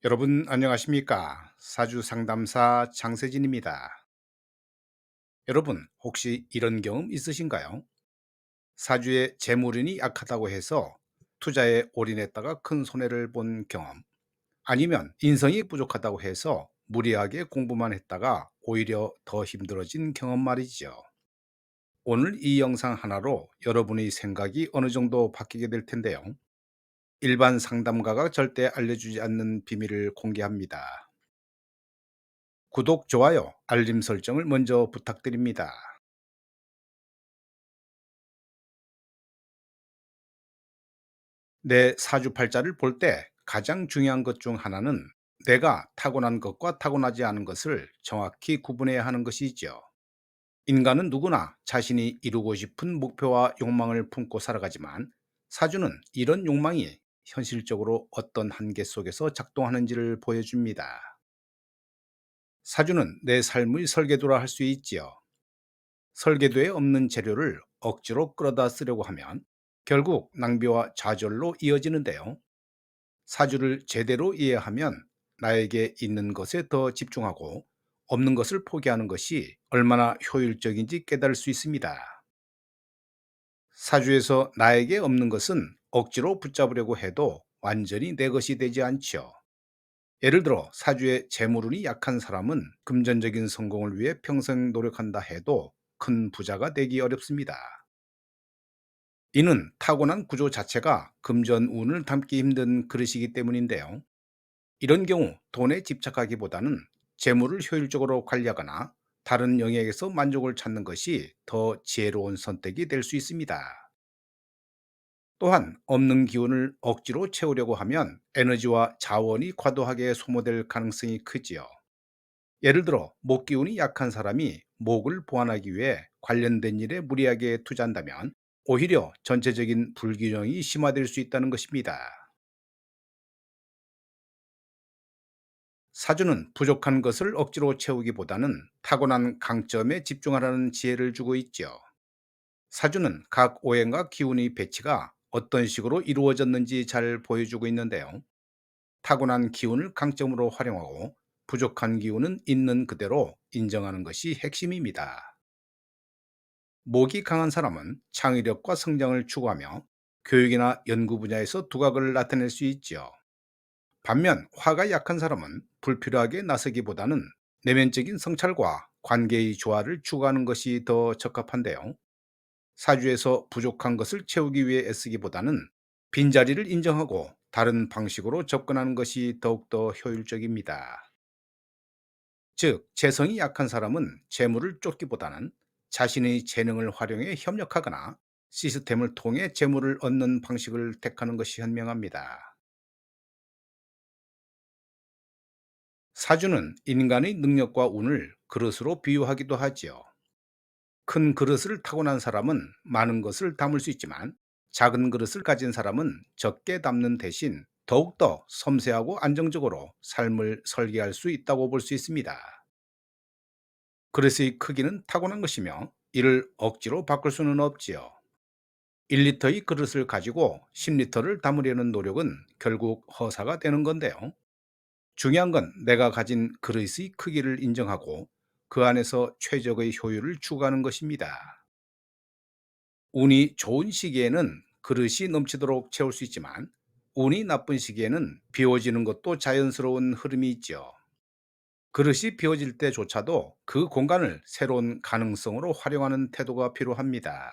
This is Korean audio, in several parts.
여러분 안녕하십니까? 사주 상담사 장세진입니다. 여러분 혹시 이런 경험 있으신가요? 사주에 재물운이 약하다고 해서 투자에 올인했다가 큰 손해를 본 경험, 아니면 인성이 부족하다고 해서 무리하게 공부만 했다가 오히려 더 힘들어진 경험 말이죠. 오늘 이 영상 하나로 여러분의 생각이 어느 정도 바뀌게 될 텐데요. 일반 상담가가 절대 알려주지 않는 비밀을 공개합니다. 구독, 좋아요, 알림 설정을 먼저 부탁드립니다. 내 사주팔자를 볼 때 가장 중요한 것 중 하나는 내가 타고난 것과 타고나지 않은 것을 정확히 구분해야 하는 것이죠. 인간은 누구나 자신이 이루고 싶은 목표와 욕망을 품고 살아가지만, 사주는 이런 욕망이 현실적으로 어떤 한계 속에서 작동하는지를 보여줍니다. 사주는 내 삶의 설계도라 할 수 있지요. 설계도에 없는 재료를 억지로 끌어다 쓰려고 하면 결국 낭비와 좌절로 이어지는데요. 사주를 제대로 이해하면 나에게 있는 것에 더 집중하고 없는 것을 포기하는 것이 얼마나 효율적인지 깨달을 수 있습니다. 사주에서 나에게 없는 것은 억지로 붙잡으려고 해도 완전히 내 것이 되지 않죠. 예를 들어 사주에 재물운이 약한 사람은 금전적인 성공을 위해 평생 노력한다 해도 큰 부자가 되기 어렵습니다. 이는 타고난 구조 자체가 금전운을 담기 힘든 그릇이기 때문인데요. 이런 경우 돈에 집착하기보다는 재물을 효율적으로 관리하거나 다른 영역에서 만족을 찾는 것이 더 지혜로운 선택이 될 수 있습니다. 또한 없는 기운을 억지로 채우려고 하면 에너지와 자원이 과도하게 소모될 가능성이 크지요. 예를 들어 목 기운이 약한 사람이 목을 보완하기 위해 관련된 일에 무리하게 투자한다면 오히려 전체적인 불균형이 심화될 수 있다는 것입니다. 사주는 부족한 것을 억지로 채우기보다는 타고난 강점에 집중하라는 지혜를 주고 있죠. 사주는 각 오행과 기운의 배치가 어떤 식으로 이루어졌는지 잘 보여주고 있는데요. 타고난 기운을 강점으로 활용하고 부족한 기운은 있는 그대로 인정하는 것이 핵심입니다. 목이 강한 사람은 창의력과 성장을 추구하며 교육이나 연구 분야에서 두각을 나타낼 수 있죠. 반면 화가 약한 사람은 불필요하게 나서기보다는 내면적인 성찰과 관계의 조화를 추구하는 것이 더 적합한데요. 사주에서 부족한 것을 채우기 위해 애쓰기보다는 빈자리를 인정하고 다른 방식으로 접근하는 것이 더욱더 효율적입니다. 즉, 재성이 약한 사람은 재물을 쫓기보다는 자신의 재능을 활용해 협력하거나 시스템을 통해 재물을 얻는 방식을 택하는 것이 현명합니다. 사주는 인간의 능력과 운을 그릇으로 비유하기도 하지요. 큰 그릇을 타고난 사람은 많은 것을 담을 수 있지만, 작은 그릇을 가진 사람은 적게 담는 대신 더욱더 섬세하고 안정적으로 삶을 설계할 수 있다고 볼 수 있습니다. 그릇의 크기는 타고난 것이며 이를 억지로 바꿀 수는 없지요. 1리터의 그릇을 가지고 10리터를 담으려는 노력은 결국 허사가 되는 건데요. 중요한 건 내가 가진 그릇의 크기를 인정하고 그 안에서 최적의 효율을 추구하는 것입니다. 운이 좋은 시기에는 그릇이 넘치도록 채울 수 있지만, 운이 나쁜 시기에는 비워지는 것도 자연스러운 흐름이 있죠. 그릇이 비워질 때조차도 그 공간을 새로운 가능성으로 활용하는 태도가 필요합니다.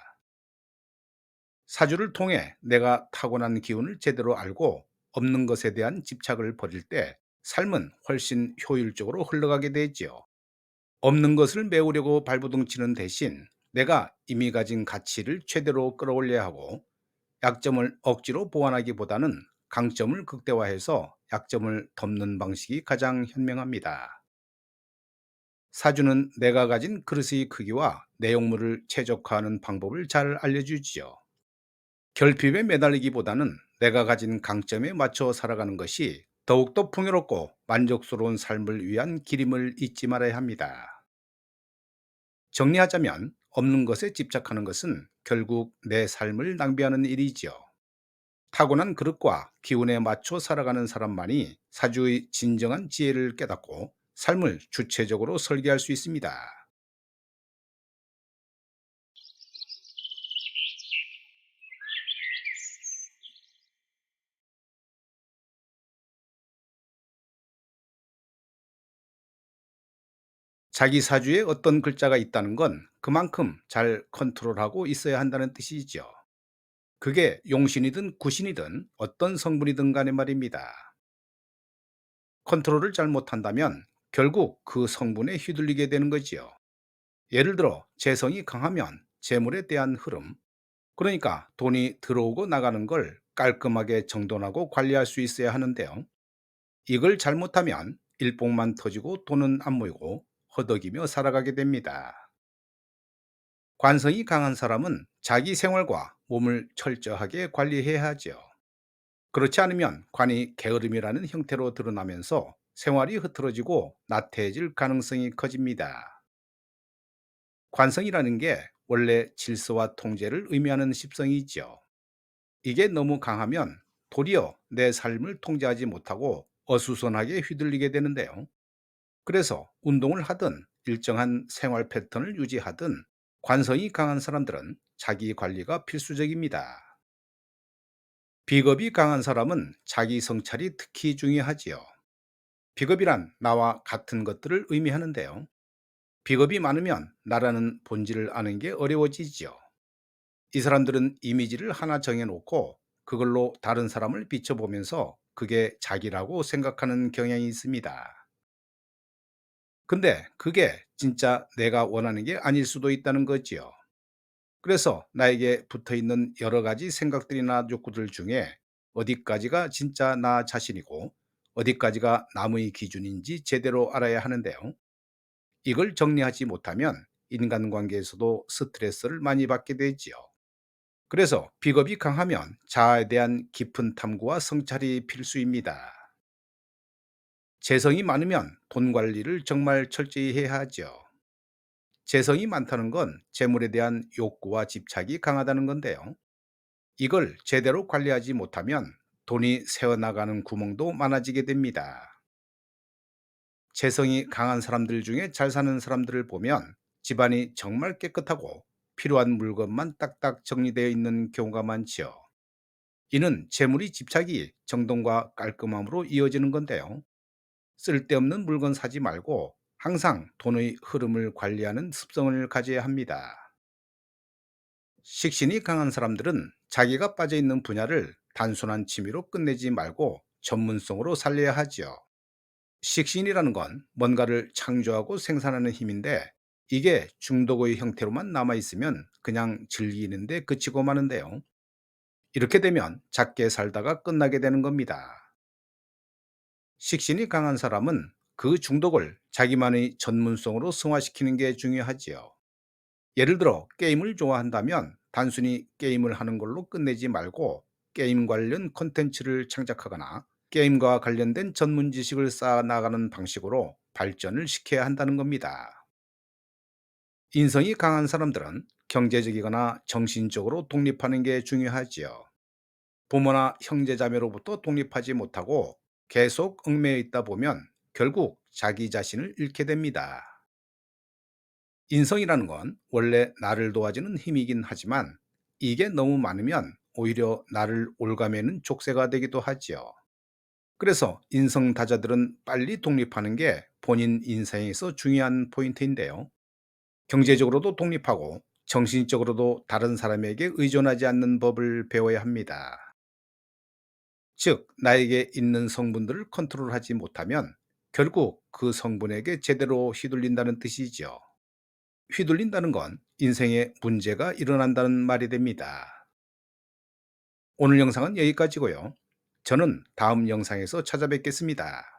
사주를 통해 내가 타고난 기운을 제대로 알고 없는 것에 대한 집착을 버릴 때 삶은 훨씬 효율적으로 흘러가게 되지요. 없는 것을 메우려고 발버둥치는 대신 내가 이미 가진 가치를 최대로 끌어올려야 하고, 약점을 억지로 보완하기보다는 강점을 극대화해서 약점을 덮는 방식이 가장 현명합니다. 사주는 내가 가진 그릇의 크기와 내용물을 최적화하는 방법을 잘 알려주지요. 결핍에 매달리기보다는 내가 가진 강점에 맞춰 살아가는 것이 더욱더 풍요롭고 만족스러운 삶을 위한 길임을 잊지 말아야 합니다. 정리하자면 없는 것에 집착하는 것은 결국 내 삶을 낭비하는 일이지요. 타고난 그릇과 기운에 맞춰 살아가는 사람만이 사주의 진정한 지혜를 깨닫고 삶을 주체적으로 설계할 수 있습니다. 자기 사주에 어떤 글자가 있다는 건 그만큼 잘 컨트롤하고 있어야 한다는 뜻이죠. 그게 용신이든 구신이든 어떤 성분이든 간에 말입니다. 컨트롤을 잘 못한다면 결국 그 성분에 휘둘리게 되는 거지요. 예를 들어 재성이 강하면 재물에 대한 흐름, 그러니까 돈이 들어오고 나가는 걸 깔끔하게 정돈하고 관리할 수 있어야 하는데요. 이걸 잘못하면 일복만 터지고 돈은 안 모이고 허덕이며 살아가게 됩니다. 관성이 강한 사람은 자기 생활과 몸을 철저하게 관리해야 하죠. 그렇지 않으면 관이 게으름이라는 형태로 드러나면서 생활이 흐트러지고 나태해질 가능성이 커집니다. 관성이라는 게 원래 질서와 통제를 의미하는 습성이 있죠. 이게 너무 강하면 도리어 내 삶을 통제하지 못하고 어수선하게 휘둘리게 되는데요. 그래서 운동을 하든 일정한 생활 패턴을 유지하든 관성이 강한 사람들은 자기 관리가 필수적입니다. 비겁이 강한 사람은 자기 성찰이 특히 중요하지요. 비겁이란 나와 같은 것들을 의미하는데요. 비겁이 많으면 나라는 본질을 아는 게 어려워지지요. 이 사람들은 이미지를 하나 정해놓고 그걸로 다른 사람을 비춰보면서 그게 자기라고 생각하는 경향이 있습니다. 근데 그게 진짜 내가 원하는 게 아닐 수도 있다는 거지요. 그래서 나에게 붙어 있는 여러 가지 생각들이나 욕구들 중에 어디까지가 진짜 나 자신이고 어디까지가 남의 기준인지 제대로 알아야 하는데요. 이걸 정리하지 못하면 인간관계에서도 스트레스를 많이 받게 되지요. 그래서 비겁이 강하면 자아에 대한 깊은 탐구와 성찰이 필수입니다. 재성이 많으면 돈 관리를 정말 철저히 해야 하죠. 재성이 많다는 건 재물에 대한 욕구와 집착이 강하다는 건데요. 이걸 제대로 관리하지 못하면 돈이 새어나가는 구멍도 많아지게 됩니다. 재성이 강한 사람들 중에 잘 사는 사람들을 보면 집안이 정말 깨끗하고 필요한 물건만 딱딱 정리되어 있는 경우가 많지요. 이는 재물이 집착이 정돈과 깔끔함으로 이어지는 건데요. 쓸데없는 물건 사지 말고 항상 돈의 흐름을 관리하는 습성을 가져야 합니다. 식신이 강한 사람들은 자기가 빠져 있는 분야를 단순한 취미로 끝내지 말고 전문성으로 살려야 하지요. 식신이라는 건 뭔가를 창조하고 생산하는 힘인데 이게 중독의 형태로만 남아 있으면 그냥 즐기는데 그치고 마는데요. 이렇게 되면 작게 살다가 끝나게 되는 겁니다. 식신이 강한 사람은 그 중독을 자기만의 전문성으로 승화시키는 게 중요하지요. 예를 들어 게임을 좋아한다면 단순히 게임을 하는 걸로 끝내지 말고 게임 관련 콘텐츠를 창작하거나 게임과 관련된 전문 지식을 쌓아 나가는 방식으로 발전을 시켜야 한다는 겁니다. 인성이 강한 사람들은 경제적이거나 정신적으로 독립하는 게 중요하지요. 부모나 형제자매로부터 독립하지 못하고 계속 얽매여 있다 보면 결국 자기 자신을 잃게 됩니다. 인성이라는 건 원래 나를 도와주는 힘이긴 하지만 이게 너무 많으면 오히려 나를 올가매는 족쇄가 되기도 하지요. 그래서 인성 다자들은 빨리 독립하는 게 본인 인생에서 중요한 포인트인데요. 경제적으로도 독립하고 정신적으로도 다른 사람에게 의존하지 않는 법을 배워야 합니다. 즉, 나에게 있는 성분들을 컨트롤하지 못하면 결국 그 성분에게 제대로 휘둘린다는 뜻이죠. 휘둘린다는 건 인생에 문제가 일어난다는 말이 됩니다. 오늘 영상은 여기까지고요. 저는 다음 영상에서 찾아뵙겠습니다.